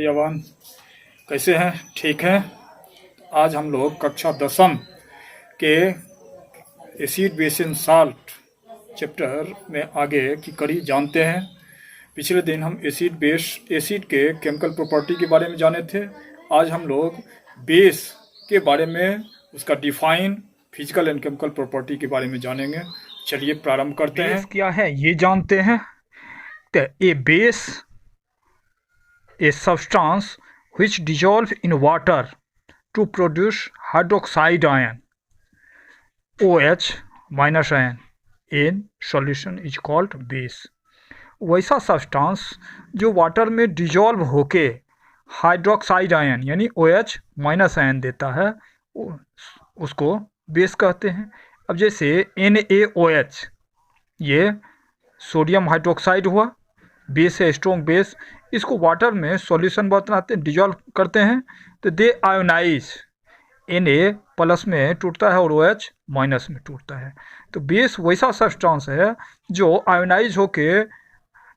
भैयावान, कैसे हैं? ठीक हैं। आज हम लोग कक्षा 10वीं के acid base and salt chapter में आगे की कड़ी जानते हैं। पिछले दिन हम एसिड के केमिकल प्रॉपर्टी के बारे में जाने थे। आज हम लोग बेस के बारे में, उसका define, physical and chemical property के बारे में जानेंगे। चलिए प्रारंभ करते हैं। बेस क्या है ये जानते हैं। तो ए base a substance which dissolve in water to produce hydroxide ion OH minus ion in solution is called base। वैसा सब्सटेंस जो वाटर में डिजॉल्व होके हाइड्रोक्साइड आयन यानी OH माइनस आयन देता है उसको बेस कहते हैं। अब जैसे NaOH ये सोडियम हाइड्रोक्साइड हुआ, बेस है, स्ट्रॉन्ग बेस। इसको वाटर में सॉल्यूशन बनाते हैं, डिजॉल्व करते हैं तो दे आयोनाइज, Na+ में टूटता है और OH माइनस में टूटता है। तो बेस वैसा सब्सटेंस है जो आयोनाइज होके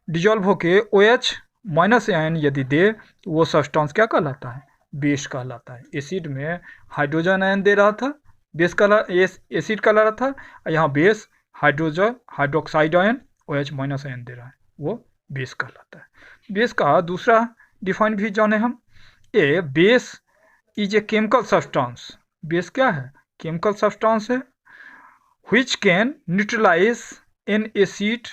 डिजॉल्व होके OH माइनस आयन यदि दे तो वो सब्सटेंस क्या कहलाता है? बेस कहलाता है। एसिड में हाइड्रोजन आयन दे रहा था, बेस एसिड कहला रहा था। यहाँ base hydroxide ion OH minus ion दे रहा है, वो बेस कहलाता है। बेस का दूसरा डिफाइन भी जाने हम। A base is a chemical substance. Base क्या है? केमिकल सब्सटेंस है which can neutralize an acid.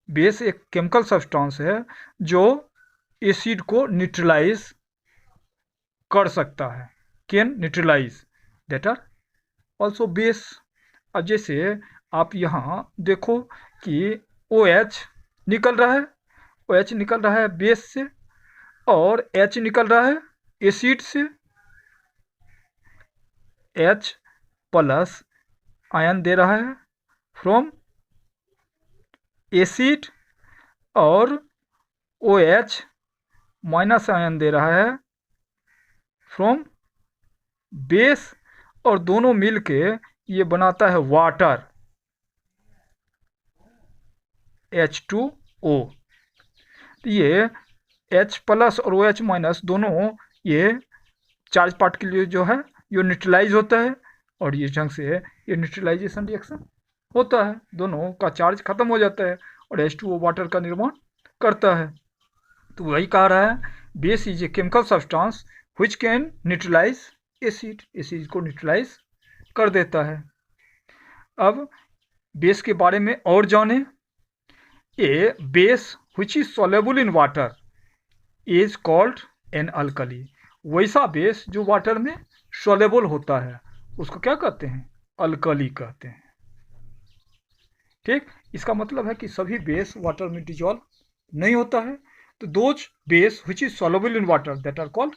Base एक केमिकल सब्सटेंस है जो एसिड को न्यूट्रलाइज कर सकता है, can neutralize, that are also base. अब जैसे आप यहाँ देखो कि OH निकल रहा है, OH निकल रहा है बेस से और H निकल रहा है एसिड से। H+ आयन दे रहा है फ्रॉम एसिड और OH माइनस आयन दे रहा है फ्रॉम बेस, और दोनों मिलके ये बनाता है वाटर, H2O। तो ये H+ और OH माइनस दोनों ये चार्ज पार्ट के लिए जो है ये न्यूट्रलाइज होता है, और ये ढंग से ये न्यूट्रलाइजेशन रिएक्शन होता है, दोनों का चार्ज खत्म हो जाता है और H2O वाटर का निर्माण करता है। तो वही कह रहा है, base is a chemical substance which can neutralise acid, acid को न्यूट्रलाइज कर देता है। अब बेस के बारे में और जाने। ए base which is soluble in water is called an alkali। वैसा बेस जो वाटर में soluble होता है उसको क्या कहते हैं? अल्कली कहते हैं। ठीक, इसका मतलब है कि सभी बेस वाटर में डिजॉल्व नहीं होता है। तो those base which is soluble in water that are called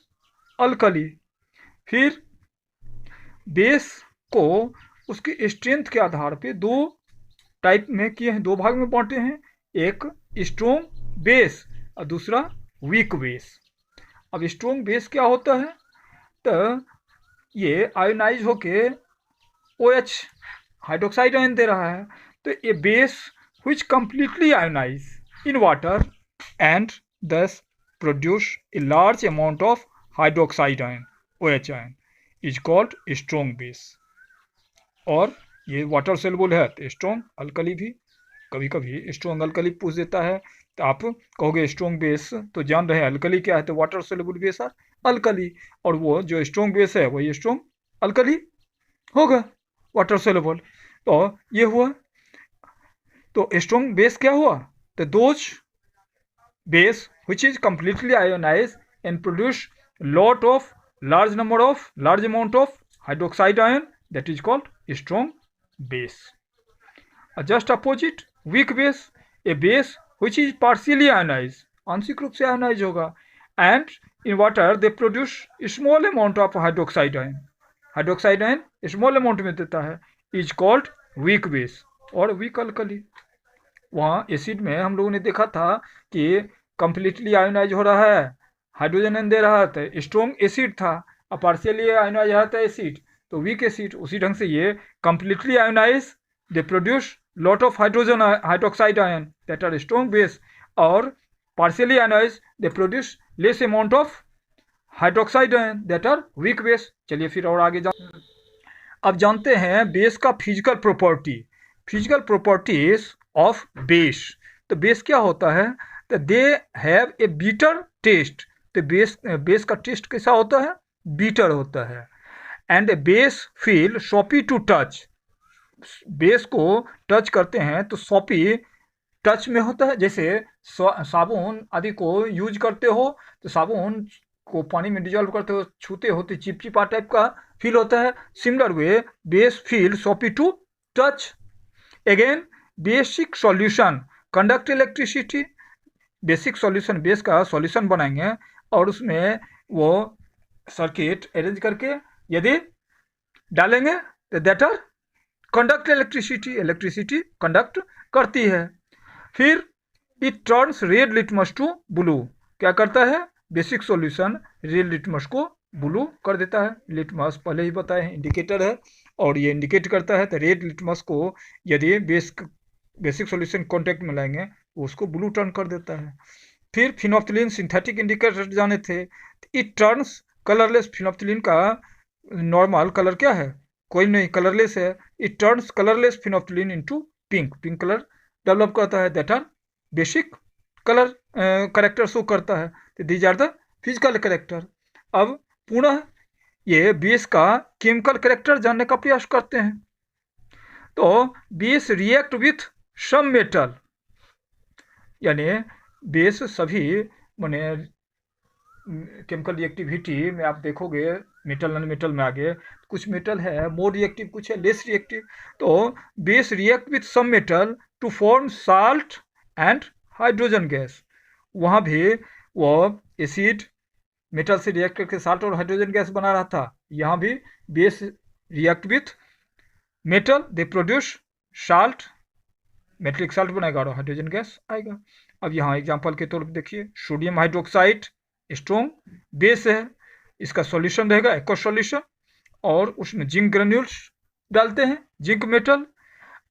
alkali। फिर बेस को उसकी स्ट्रेंथ के आधार पे दो टाइप में किए हैं, दो भाग में बांटे हैं, एक स्ट्रॉन्ग बेस और दूसरा वीक बेस। अब स्ट्रॉन्ग बेस क्या होता है? तो ये आयोनाइज होके OH हाइड्रोक्साइड आयन दे रहा है, तो ये base which completely ionize in water and thus produce a large amount of hydroxide ion OH ion is called strong base। और ये वाटर सेलुबल है तो स्ट्रॉन्ग अल्कली भी, कभी कभी स्ट्रॉन्ग अल्कली पूछ देता है तो आप कहोगे स्ट्रॉन्ग बेस तो जान रहे हैं अल्कली क्या है, तो वाटर सेलुबल बेस आर अल्कली, और वो जो स्ट्रॉन्ग बेस है वही स्ट्रॉन्ग अल्कली होगा, वाटर सेलुबल। तो ये हुआ, तो स्ट्रॉन्ग बेस क्या हुआ? तो those base which is completely ionized and produce large amount of hydroxide ion, that is called strong base। just opposite weak base, a base which is partially ionized, आंशिक रूप से आयोनाइज होगा, and in water they produce small amount of hydroxide ion, hydroxide ion small amount में देता है, is called weak base और weak alkali। वहाँ acid में हम लोगों ने देखा था कि कंप्लीटली आयोनाइज हो रहा है, हाइड्रोजन आयन दे रहा था, स्ट्रॉन्ग एसिड था, और पार्शियली आयोनाइज हो रहा था एसिड, तो वीक एसिड। उसी ढंग से ये completely ionise, they produce lot of hydroxide ion that are strong base, और partially ionized, they produce less amount of hydroxide ion that are weak base. चलिए फिर और आगे अब जानते हैं बेस का फिजिकल प्रॉपर्टीज ऑफ बेस. तो बेस क्या होता है? तो they have a bitter taste. तो बेस का टेस्ट कैसा होता है? बीटर होता है. And a base feel soapy to touch. Base को टच करते हैं तो सॉपी टच में होता है. जैसे साबुन आदि को यूज करते हो तो साबुन को पानी में डिजॉल्व करते हो, छूते हो तो चिपचिपा टाइप का फील होता है. Similar way base feel soapy to touch. Again basic solution conduct electricity. Basic solution, base का सॉल्यूशन बनाएंगे और उसमें वो सर्किट अरेंज करके यदि डालेंगे तो that are conduct electricity conduct करती है. फिर it turns red litmus to blue. क्या करता है? बेसिक सॉल्यूशन रेड लिटमस को ब्लू कर देता है. लिटमस पहले ही बताए हैं इंडिकेटर है और ये इंडिकेट करता है. तो रेड लिटमस को यदि बेसिक सॉल्यूशन कॉन्टेक्ट में लाएंगे उसको ब्लू टर्न कर देता है. फिर फिनोप्थिलीन सिंथेटिक इंडिकेटर जाने थे. It turns colourless. फिनोप्थिलीन का नॉर्मल कलर क्या है? कोई नहीं, कलरलेस है. It turns colourless phenolphthalein into pink. Pink colour develop करता है. That are basic colour character show करता है. तो these are the physical character. अब पुनः ये बेस का केमिकल करेक्टर जानने का प्रयास करते हैं. तो base react with some metal, यानी बेस सभी माने केमिकल रिएक्टिविटी में आप देखोगे मेटल नॉन मेटल में आगे कुछ मेटल है मोर रिएक्टिव, कुछ है लेस रिएक्टिव. तो base react with some metal to form salt and hydrogen gas. वहाँ भी वो एसिड मेटल से रिएक्ट करके साल्ट और हाइड्रोजन गैस बना रहा था. यहाँ भी base react with metal, they produce salt, metallic salt बनेगा और हाइड्रोजन गैस आएगा. अब यहाँ एग्जांपल के तौर पर देखिए, सोडियम हाइड्रोक्साइड स्ट्रॉन्ग बेस है, इसका सॉल्यूशन रहेगा एक्वस सॉल्यूशन और उसमें जिंक ग्रेन्यूल्स डालते हैं, जिंक मेटल,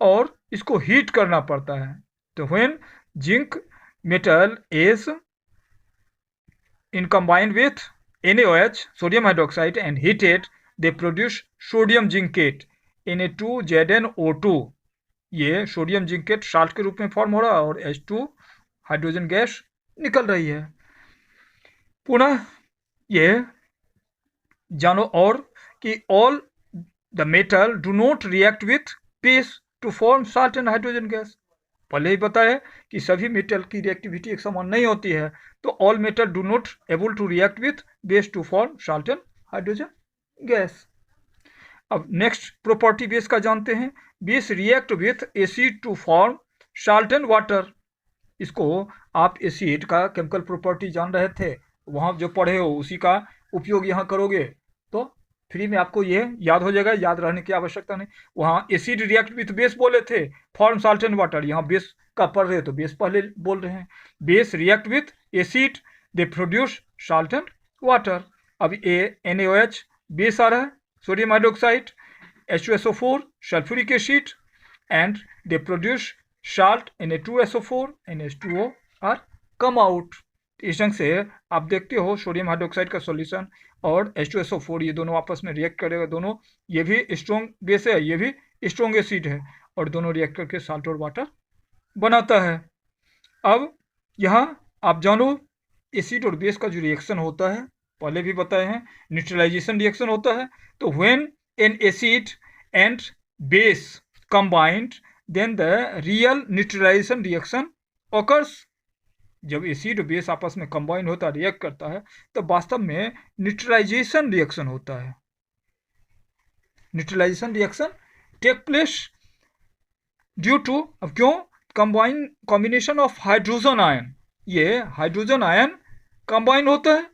और इसको हीट करना पड़ता है. तो when zinc metal is in combined with NaOH, sodium hydroxide, and heated, they produce sodium zincate Na2ZnO2. ये सोडियम जिंकेट साल्ट के रूप में फॉर्म हो रहा है और H2 हाइड्रोजन गैस निकल रही है. पुनः ये जानो और कि all the metal do not react with base to form salt and hydrogen gas. पहले ही बताया कि सभी मेटल की रिएक्टिविटी एक समान नहीं होती है. तो all metal do not able to react with base to form salt and hydrogen gas. अब नेक्स्ट प्रॉपर्टी बेस का जानते हैं. Base react with acid to form salt and water. इसको आप एसिड का केमिकल प्रॉपर्टी जान रहे थे, वहाँ जो पढ़े हो उसी का उपयोग यहाँ करोगे तो फ्री में आपको ये याद हो जाएगा, याद रहने की आवश्यकता नहीं. वहाँ एसिड रिएक्ट विथ बेस बोले थे, फॉर्म साल्ट एंड वाटर. यहाँ बेस का पढ़ रहे हो तो बेस पहले बोल रहे हैं. Base react with acid, they produce salt and water. अब ये NaOH बेस आ रहा है, sodium hydroxide, H2SO4 sulphuric acid, and they produce salt Na2SO4 and H2O are come out. इस ढंग से आप देखते हो सोडियम हाइड्रोक्साइड का सॉल्यूशन और H2SO4 ये दोनों आपस में रिएक्ट करेगा. दोनों, ये भी स्ट्रॉन्ग बेस है, ये भी स्ट्रॉन्ग एसिड है, और दोनों रिएक्ट करके साल्ट और वाटर बनाता है. अब यहाँ आप जानो एसिड और बेस का जो रिएक्शन होता है, पहले भी बताए हैं, न्यूट्रलाइजेशन रिएक्शन होता है. तो when an acid and base combined then the real neutralisation reaction occurs. जब एसिड और बेस आपस में कंबाइन होता है, रिएक्ट करता है, तो वास्तव में न्यूट्रलाइजेशन रिएक्शन होता है. Neutralisation reaction take place due to, अब क्यों, कॉम्बिनेशन ऑफ हाइड्रोजन आयन. ये हाइड्रोजन आयन कंबाइन होता है.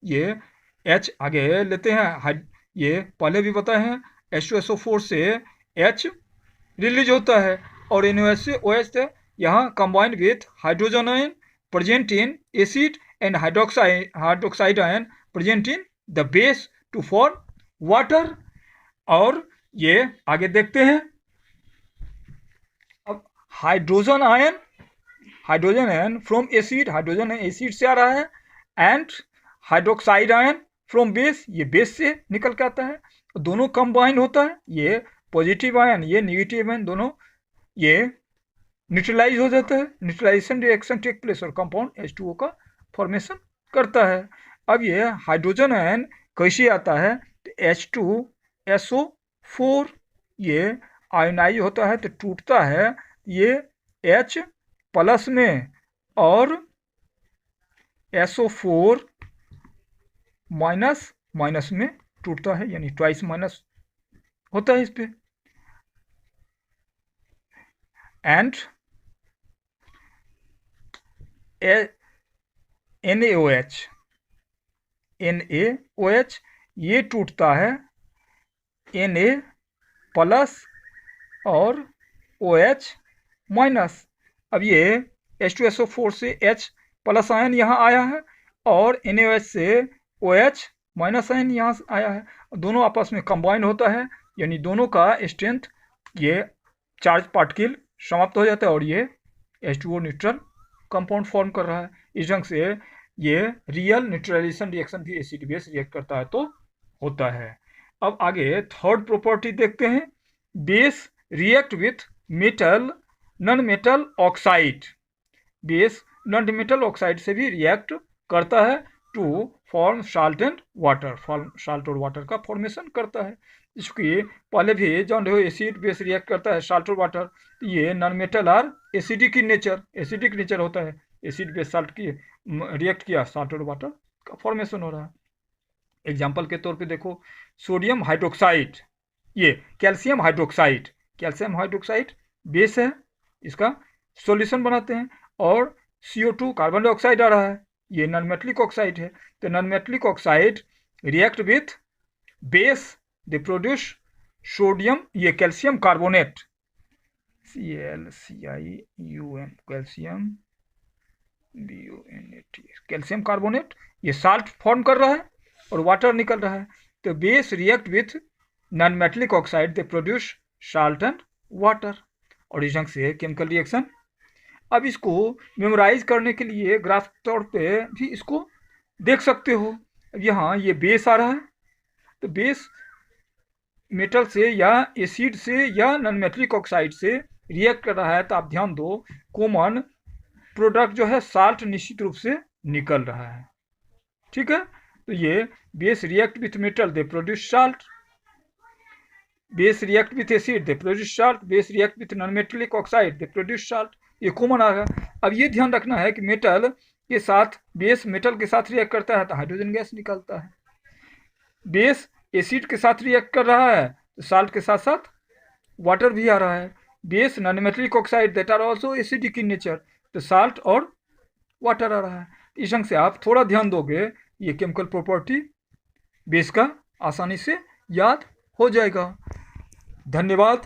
ये H आगे लेते हैं, ये पहले भी बताए हैं, H2SO4 से H रिलीज होता है और NaOH से OH से यहाँ combined with hydrogen ion present in acid and hydroxide ion present in the base to form water. और ये आगे देखते हैं. अब hydrogen ion hydrogen ion from acid, hydrogen acid से आ रहा है, and hydroxide ion from base, ये बेस से निकल के आता है, दोनों कंबाइन होता है, ये पॉजिटिव आयन ये निगेटिव आयन दोनों ये न्यूट्रलाइज हो जाता है, न्यूट्रलाइजेशन रिएक्शन टेक प्लेस और कंपाउंड H2O का फॉर्मेशन करता है। अब ये हाइड्रोजन आयन कैसे आता है, तो H2SO4 ये आयनाइज होता है तो टूटता है ये H प्लस में और SO4 माइनस माइनस में टूटता है, यानी ट्वाइस माइनस होता है इस पे, एंड NaOH ये टूटता है Na प्लस और OH माइनस। अब ये H2SO4 से H प्लस आयन यहाँ आया है और NaOH से OH माइनस आयन यहाँ आया है, दोनों आपस में कंबाइन होता है, यानी दोनों का स्ट्रेंथ ये चार्ज पार्टिकल समाप्त हो जाता है और ये H2O न्यूट्रल कंपाउंड फॉर्म कर रहा है। इस ढंग से ये रियल न्यूट्रलाइजेशन रिएक्शन भी एसिड बेस रिएक्ट करता है तो होता है। अब आगे थर्ड प्रॉपर्टी देखते हैं, base react with metal non metal oxide, base non metal oxide से भी रिएक्ट करता है to form salt and water, form salt और वाटर का फॉर्मेशन करता है। इसकी पहले भी जब एसिड बेस रिएक्ट करता है साल्ट और वाटर, तो ये non metal are acidic nature होता है, एसिड बेस साल्ट की रिएक्ट किया साल्ट और वाटर का फॉर्मेशन हो रहा है। एग्जाम्पल के तौर पे देखो, सोडियम हाइड्रोक्साइड, ये कैल्शियम हाइड्रोक्साइड बेस है, इसका सॉल्यूशन बनाते हैं, और CO2 कार्बन डाइऑक्साइड आ रहा है, ये नॉन मेटलिक ऑक्साइड है, तो non metallic oxide react with base, they produce sodium ये calcium carbonate ClCium calcium BONate calcium carbonate, ये साल्ट फॉर्म कर रहा है और वाटर निकल रहा है, तो base react with non metallic oxide they produce salt and water, और इस ढंग से केमिकल रिएक्शन। अब इसको मेमोराइज करने के लिए ग्राफ तौर पे भी इसको देख सकते हो। अब यहाँ ये बेस आ रहा है, तो बेस मेटल से या एसिड से या नॉन मेटलिक ऑक्साइड से रिएक्ट कर रहा है, तो आप ध्यान दो कॉमन प्रोडक्ट जो है साल्ट निश्चित रूप से निकल रहा है, ठीक है। तो ये base react with metal they produce salt, base react with acid they produce salt, base react with non metallic oxide they produce salt, ये कॉमन आ गया। अब ये ध्यान रखना है कि मेटल के साथ बेस मेटल के साथ रिएक्ट करता है तो हाइड्रोजन गैस निकलता है, बेस एसिड के साथ रिएक्ट कर रहा है तो साल्ट के साथ साथ वाटर भी आ रहा है, base non metallic oxide that are also acidic in nature, तो साल्ट और वाटर आ रहा है। इस ढंग से आप थोड़ा ध्यान दोगे ये केमिकल प्रॉपर्टी बेस का आसानी से याद हो जाएगा। धन्यवाद।